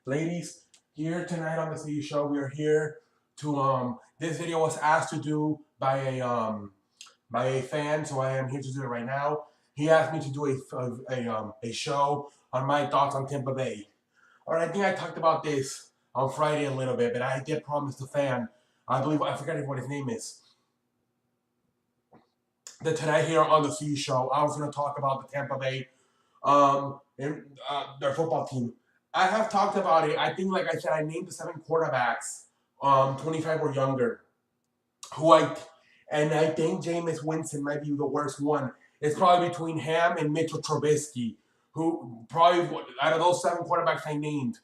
Ladies, here tonight on the C show, we are here to this video was asked to do by a fan, so I am here to do it right now. He asked me to do a show on my thoughts on Tampa Bay. All right, I think I talked about this on Friday a little bit, but I did promise the fan, I forgot what his name is, that tonight here on the C show, I was going to talk about the Tampa Bay and their football team. I have talked about it. I think, like I said, I named the 7 quarterbacks, 25 or younger, who and I think Jameis Winston might be the worst one. It's probably between him and Mitchell Trubisky, who probably out of those 7 quarterbacks I named,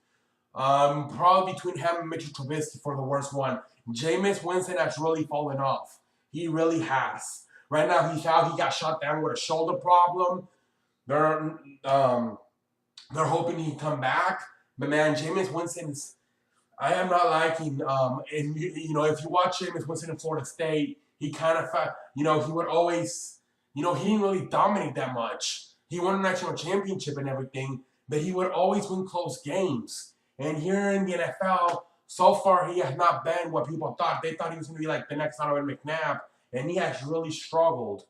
probably between him and Mitchell Trubisky for the worst one. Jameis Winston has really fallen off. He really has. Right now, he's out. He got shot down with a shoulder problem. They're they're hoping he can come back. But man, Jameis Winston's I am not liking. And if you watch Jameis Winston in Florida State, he kind of he would always he didn't really dominate that much. He won a national championship and everything, but he would always win close games. And here in the NFL, so far he has not been what people thought. They thought he was going to be like the next Donovan McNabb, and he has really struggled.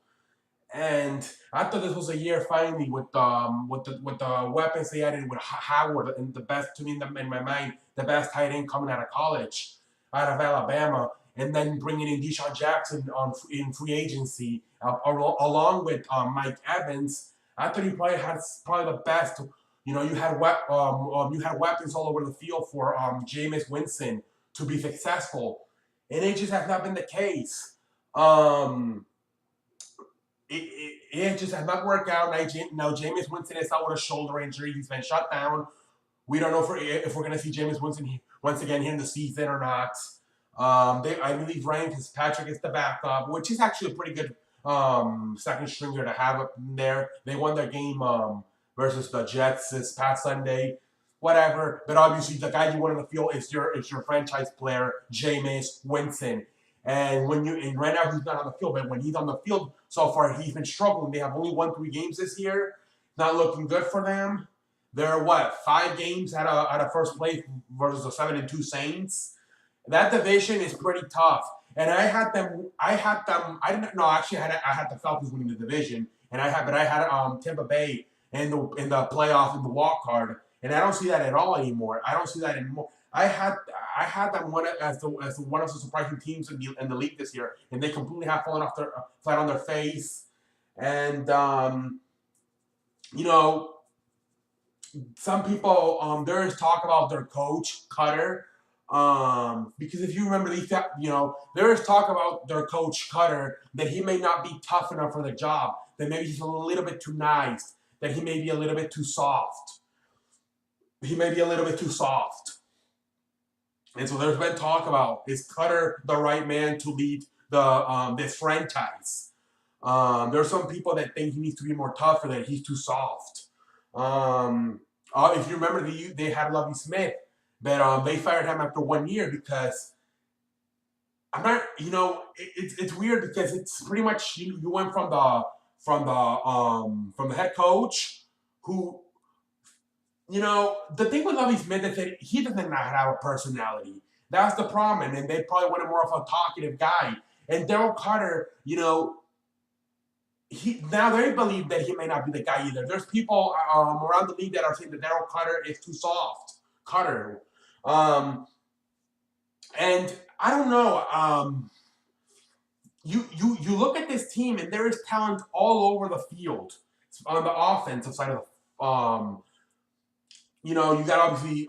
And I thought this was a year finally with the weapons they added with Howard and the best to me in my mind, the best tight end coming out of college, out of Alabama, and then bringing in Deshaun Jackson in free agency along with Mike Evans. I thought he probably has probably the best. You had you had weapons all over the field for Jameis Winston to be successful, and it just has not been the case. It just has not worked out. Now Jameis Winston is out with a shoulder injury. He's been shut down. We don't know if we're going to see Jameis Winston once again here in the season or not. I believe Ryan Fitzpatrick is the backup, which is actually a pretty good second stringer to have up there. They won their game versus the Jets this past Sunday. Whatever, but obviously the guy you want on the field is your franchise player, Jameis Winston. And right now he's not on the field, but when he's on the field so far, he's been struggling. They have only won 3 games this year. Not looking good for them. They're 5 games out of first place versus the 7-2 Saints. That division is pretty tough. And I had them. I didn't know. Actually, I had the Falcons winning the division, and I had Tampa Bay in the playoff in the wild card, and I don't see that at all anymore. I don't see that anymore. I had them as one of the surprising teams in the league this year, and they completely have fallen off flat on their face. And some people there is talk about their coach Cutter, because if you remember there is talk about their coach Cutter that he may not be tough enough for the job, that maybe he's a little bit too nice, that he may be a little bit too soft. He may be a little bit too soft. And so there's been talk about, is Cutter the right man to lead this franchise? There's some people that think he needs to be more tougher, that he's too soft. If you remember, they had Lovie Smith, but they fired him after 1 year because I'm not. It's weird because it's pretty much you went from the head coach who. The thing with Lovie Smith is that he doesn't have a personality. That's the problem, and they probably wanted more of a talkative guy. And Daryl Cutter, now they believe that he may not be the guy either. There's people around the league that are saying that Daryl Cutter is too soft. Cutter, and I don't know. You look at this team, and there is talent all over the field on the offensive side of the. You got obviously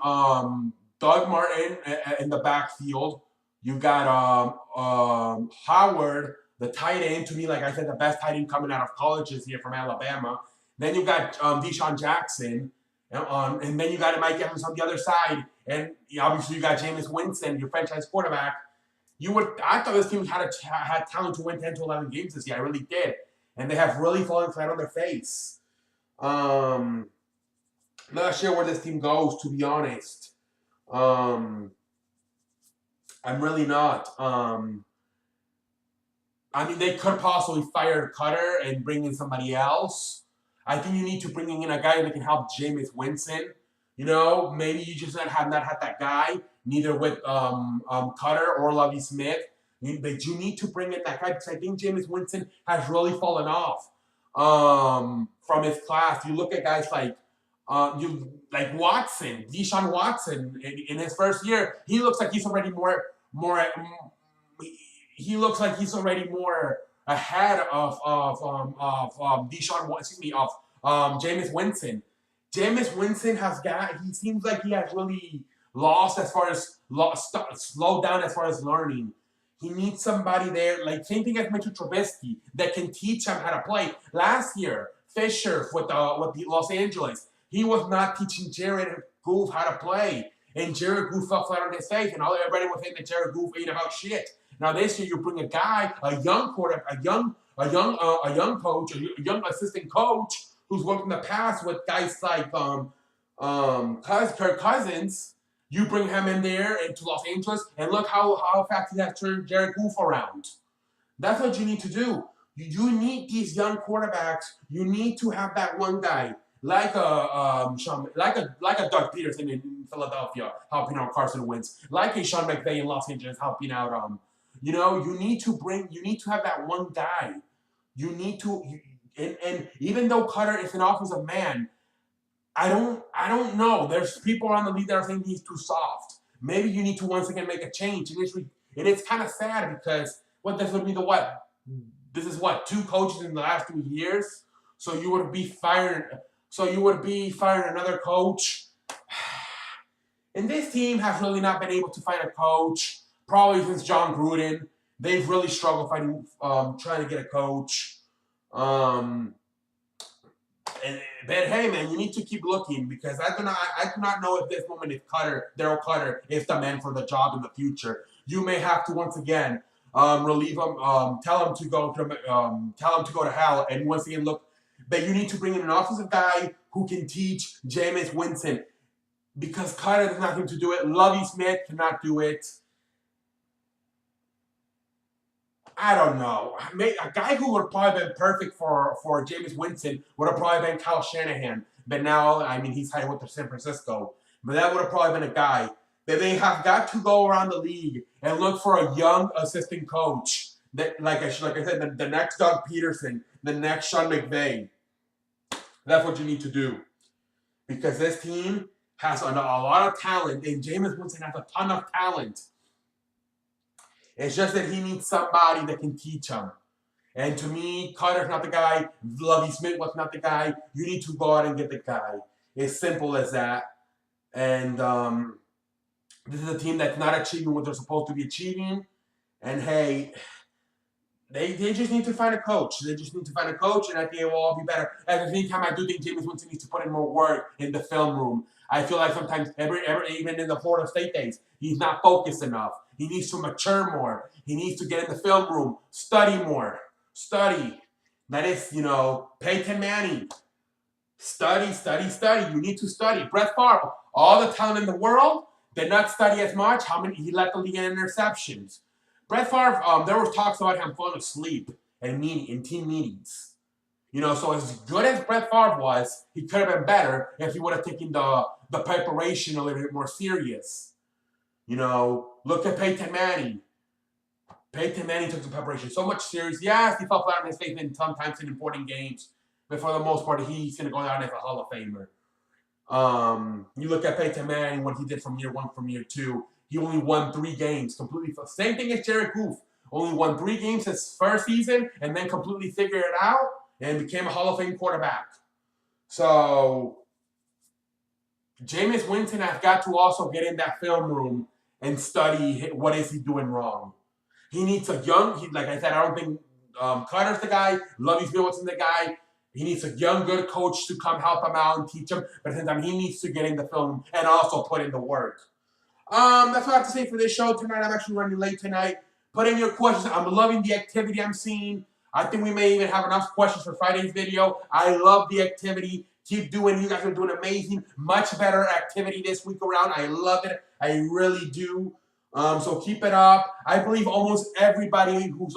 Doug Martin in the backfield. You got Howard, the tight end, to me, like I said, the best tight end coming out of college this year from Alabama. Then you got Deshaun Jackson, and then you got Mike Evans on the other side. And obviously you got Jameis Winston, your franchise quarterback. I thought this team had talent to win 10 to 11 games this year. I really did. And they have really fallen flat on their face. Not sure where this team goes, to be honest. I'm really not. They could possibly fire Cutter and bring in somebody else. I think you need to bring in a guy that can help Jameis Winston. You know, maybe you just have not had that guy, neither with Cutter or Lovie Smith. But you need to bring in that guy because I think Jameis Winston has really fallen off from his class. You look at guys like Watson, Deshaun Watson in his first year. He looks like he's already more. He looks like he's already more ahead of Deshaun. Excuse me, of Jameis Winston. Jameis Winston he seems like he has really lost as far as slowed down as far as learning. He needs somebody there, like same thing as Mitchell Trubisky, that can teach him how to play. Last year, Fisher with the Los Angeles, he was not teaching Jared Goff how to play, and Jared Goff fell flat on his face, and everybody was saying that Jared Goff ain't about shit. Now this year, you bring a guy, a young quarterback, a young coach, a young assistant coach who's worked in the past with guys like Kirk Cousins. You bring him in there into Los Angeles, and look how fast he has turned Jared Goff around. That's what you need to do. You need these young quarterbacks. You need to have that one guy like a Doug Peterson in Philadelphia helping out Carson Wentz, like a Sean McVay in Los Angeles helping out. You need to have that one guy. And even though Cutter is an offensive man, I don't know. There's people around the league that are saying he's too soft. Maybe you need to once again make a change. And it's kind of sad because this would be this is 2 coaches in the last 2 years. So you would be firing another coach. And this team has really not been able to find a coach probably since John Gruden. They've really struggled trying to get a coach. But hey, man, you need to keep looking because I do not know at this moment if Daryl Cutter is the man for the job in the future. You may have to once again relieve him, tell him to go to hell, and once again look. But you need to bring in an offensive guy who can teach Jameis Winston because Cutter does nothing to do it. Lovie Smith cannot do it. I don't know. A guy who would have probably been perfect for Jameis Winston would have probably been Kyle Shanahan. But now, I mean, he's hiding with San Francisco. But that would have probably been a guy. But they have got to go around the league and look for a young assistant coach. That, like I said, the next Doug Peterson, the next Sean McVay. That's what you need to do. Because this team has a lot of talent, and Jameis Winston has a ton of talent. It's just that he needs somebody that can teach him. And to me, Cutter's not the guy. Lovie Smith was not the guy. You need to go out and get the guy. It's simple as that. And this is a team that's not achieving what they're supposed to be achieving. And hey, they just need to find a coach. They just need to find a coach, and I think it will all be better. At the same time, I do think Jameis Winston needs to put in more work in the film room. I feel like sometimes, even in the Florida State days, he's not focused enough. He needs to mature more. He needs to get in the film room, study more. Study. That is, Peyton Manning. Study. You need to study. Brett Favre, all the talent in the world, did not study as much. He led the league in interceptions. Brett Favre, there was talks about him falling asleep in team meetings. So as good as Brett Favre was, he could have been better if he would have taken the preparation a little bit more serious. Look at Peyton Manning. Peyton Manning took the preparation so much serious. Yes, he fell flat on his face sometimes in important games, but for the most part, he's going to go down as a Hall of Famer. You look at Peyton Manning, what he did from year 1, from year 2. He only won 3 games completely. Same thing as Jared Goff. Only won 3 games his first season and then completely figured it out and became a Hall of Fame quarterback. So, Jameis Winston has got to also get in that film room and study what is he doing wrong. He needs like I said, I don't think Cutter's the guy. Lovie Smith wasn't the guy. He needs a young, good coach to come help him out and teach him. But at the same time, he needs to get in the film and also put in the work. That's what I have to say for this show tonight. I'm actually running late tonight. Put in your questions. I'm loving the activity I'm seeing. I think we may even have enough questions for Friday's video. I love the activity. Keep doing. You guys are doing amazing. Much better activity this week around. I love it. I really do. So keep it up. I believe almost everybody who's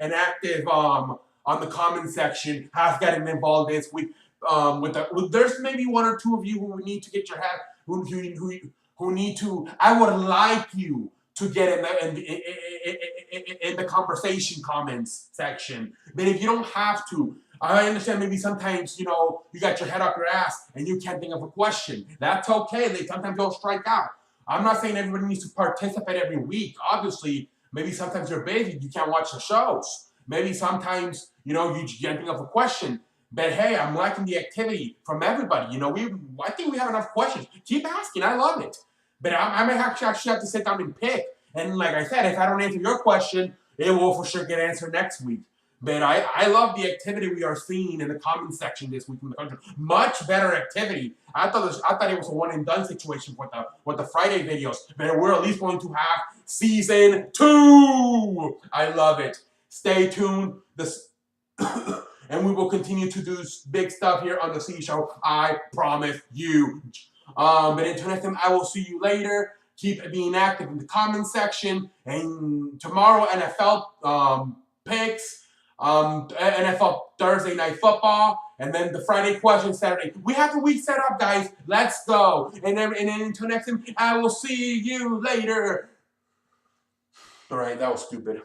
an active on the comment section has gotten involved this week. there's maybe one or two of you who need to get your head, who need to. I would like you to get in the conversation comments section. But if you don't have to, I understand maybe sometimes, you got your head up your ass and you can't think of a question. That's okay. Sometimes you'll strike out. I'm not saying everybody needs to participate every week. Obviously, maybe sometimes you're busy, you can't watch the shows. Maybe sometimes, you can't think of a question. But hey, I'm liking the activity from everybody. I think we have enough questions. Keep asking. I love it. But I may actually have to sit down and pick. And like I said, if I don't answer your question, it will for sure get answered next week. But I love the activity we are seeing in the comment section this week in the country. Much better activity. I thought it was a one and done situation with the Friday videos. But we're at least going to have season 2. I love it. Stay tuned. And we will continue to do big stuff here on the C Show. I promise you. But until next time, I will see you later. Keep being active in the comment section. And tomorrow, NFL picks. NFL Thursday Night Football, and then the Friday question Saturday. We have the week set up, guys. Let's go. And then until next time, I will see you later. All right, that was stupid.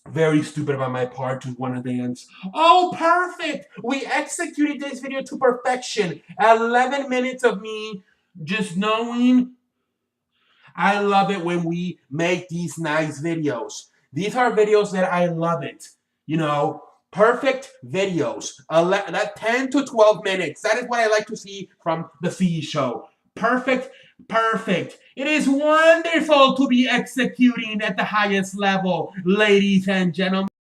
Very stupid by my part to want to dance. Oh, perfect. We executed this video to perfection. 11 minutes of me just knowing. I love it when we make these nice videos. These are videos that I love it. Perfect videos. 10 to 12 minutes. That is what I like to see from the C Show. Perfect. It is wonderful to be executing at the highest level, ladies and gentlemen.